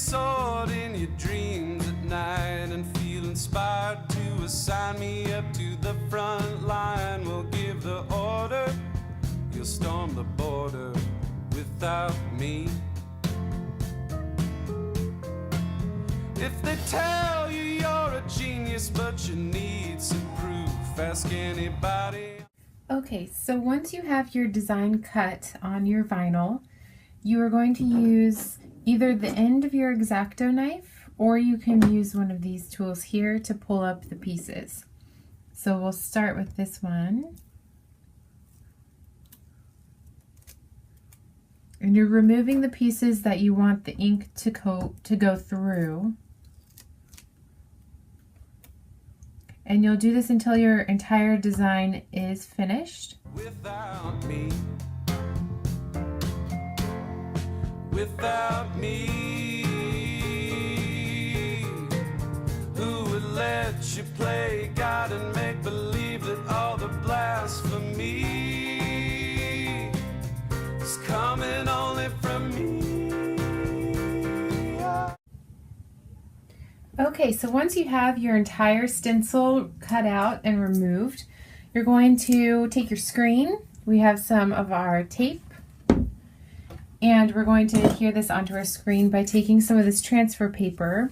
sword in your dreams at night and feel inspired to assign me up to the front line. We'll give the order, you'll storm the border without me. If they tell you you're a genius but you need some proof, ask anybody. Okay, so once you have your design cut on your vinyl, you are going to use either the end of your X-Acto knife, or you can use one of these tools here to pull up the pieces. So we'll start with this one. And you're removing the pieces that you want the ink to go through. And you'll do this until your entire design is finished. Without me, without me, who would let you play God and make believe that all the blasphemy is coming only from me? Okay, so once you have your entire stencil cut out and removed, you're going to take your screen. We have some of our tape, and we're going to adhere this onto our screen by taking some of this transfer paper.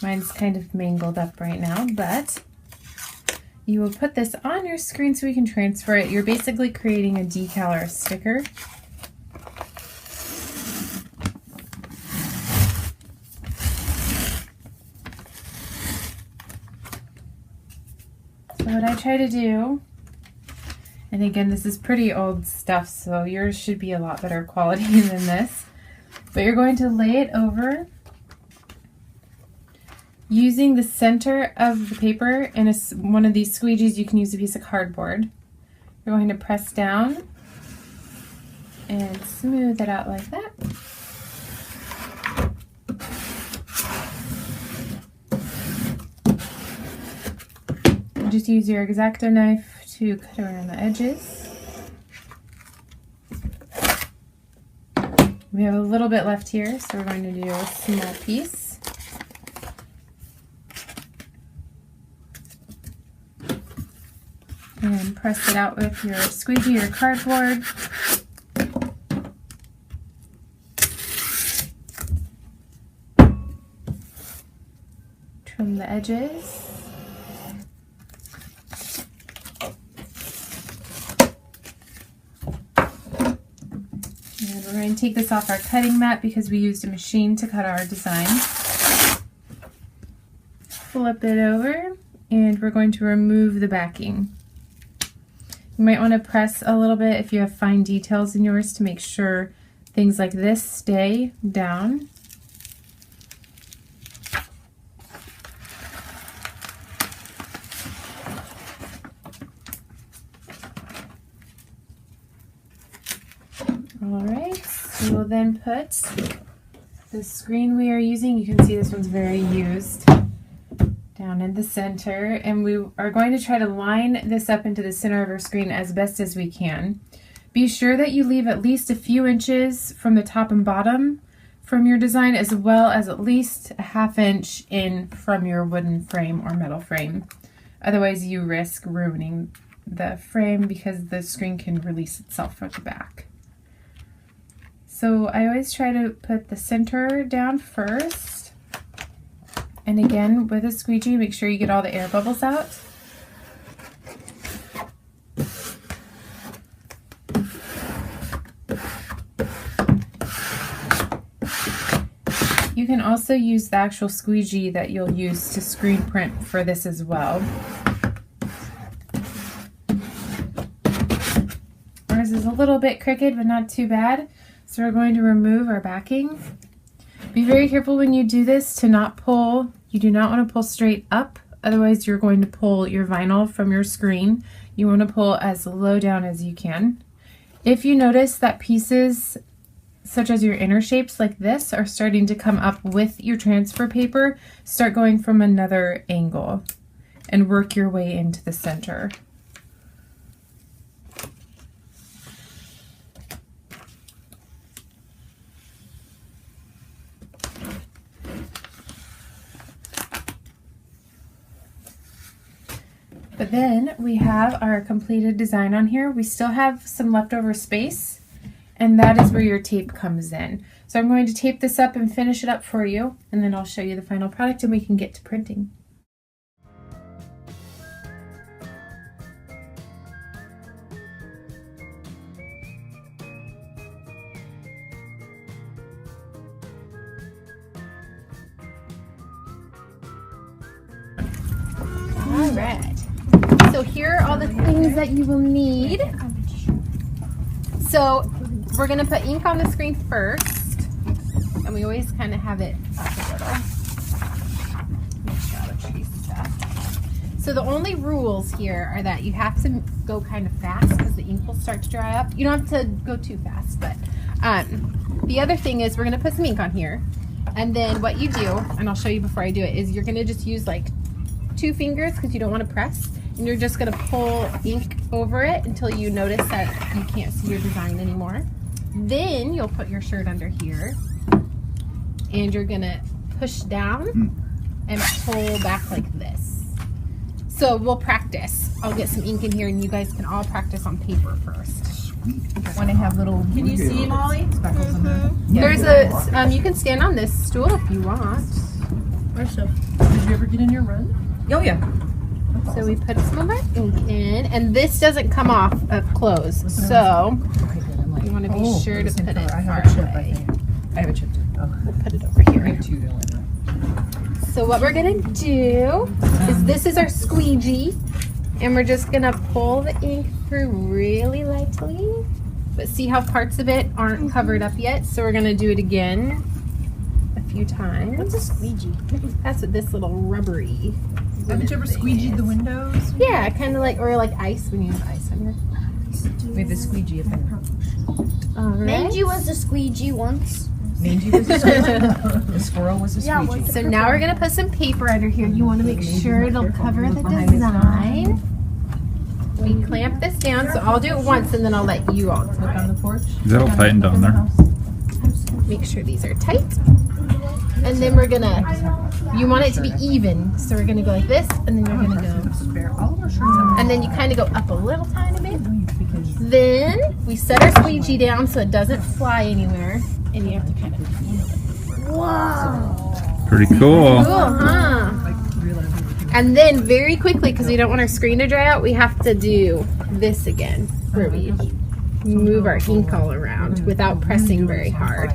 Mine's kind of mangled up right now, but you will put this on your screen so we can transfer it. You're basically creating a decal or a sticker. So what I try to do, and again, this is pretty old stuff, so yours should be a lot better quality than this, but you're going to lay it over using the center of the paper and one of these squeegees. You can use a piece of cardboard. You're going to press down and smooth it out like that. Just use your X-Acto knife to cut around the edges. We have a little bit left here, so we're going to do a small piece. And press it out with your squeegee or cardboard. Trim the edges. And we're going to take this off our cutting mat because we used a machine to cut our design. Flip it over, and we're going to remove the backing. You might want to press a little bit if you have fine details in yours to make sure things like this stay down. Alright, we will then put the screen we are using. You can see this one's very used, down in the center, and we are going to try to line this up into the center of our screen as best as we can. Be sure that you leave at least a few inches from the top and bottom from your design, as well as at least a ½ inch in from your wooden frame or metal frame. Otherwise you risk ruining the frame because the screen can release itself from the back. So I always try to put the center down first. And again, with a squeegee, make sure you get all the air bubbles out. You can also use the actual squeegee that you'll use to screen print for this as well. Ours is a little bit crooked, but not too bad. So we're going to remove our backing. Be very careful when you do this to not pull. You do not want to pull straight up, otherwise you're going to pull your vinyl from your screen. You want to pull as low down as you can. If you notice that pieces such as your inner shapes like this are starting to come up with your transfer paper, start going from another angle and work your way into the center. But then we have our completed design on here. We still have some leftover space, and that is where your tape comes in. So I'm going to tape this up and finish it up for you, and then I'll show you the final product and we can get to printing. All right. So here are all the things that you will need. So we're gonna put ink on the screen first, and we always kind of have it up a little. Make sure all the tree stuff. So the only rules here are that you have to go kind of fast because the ink will start to dry up. You don't have to go too fast, but the other thing is we're gonna put some ink on here, and then what you do, and I'll show you before I do it, is you're gonna just use like 2 fingers because you don't want to press, and you're just going to pull ink over it until you notice that you can't see your design anymore. Then you'll put your shirt under here, and you're going to push down and pull back like this. So we'll practice. I'll get some ink in here and you guys can all practice on paper first. Want to have little, Can you see, Molly? speckles in there? There's a, you can stand on this stool if you want. Or so. Did you ever get in your run? Oh yeah. So we put some of our ink in, and this doesn't come off of clothes, so you want to be sure to put it I far have a chip, I away. think. I have a chip too. Oh. We'll put it over I here. have 2 though. So what we're gonna do is this is our squeegee, and we're just gonna pull the ink through really lightly. But see how parts of it aren't covered up yet, so we're gonna do it again a few times. What's a squeegee? That's what this little rubbery. Haven't you ever squeegeed the windows? Yeah, kind of like, or like ice when you have ice on your. We have a squeegee up there. All right. Mangy was a squeegee once. Mangy was a squeegee. The squirrel was a Yeah, squeegee. what's So now we're gonna put some paper under here. You want to make sure it'll cover the design. We clamp this down, so I'll do it once and then I'll let you all Look try on it. the porch. Is that all tightened down there? Make sure these are tight. And then we're gonna, you want it to be even, so we're gonna go like this, and then you're gonna go, Spare all of our shirts on and then you kind of go up a little tiny bit. because Then we set our squeegee down so it doesn't fly anywhere, and you have to kind of feel it. Wow. Pretty cool. Cool, huh? like realize And then very quickly, because we don't want our screen to dry out, we have to do this again, where we move our ink all around without pressing very hard.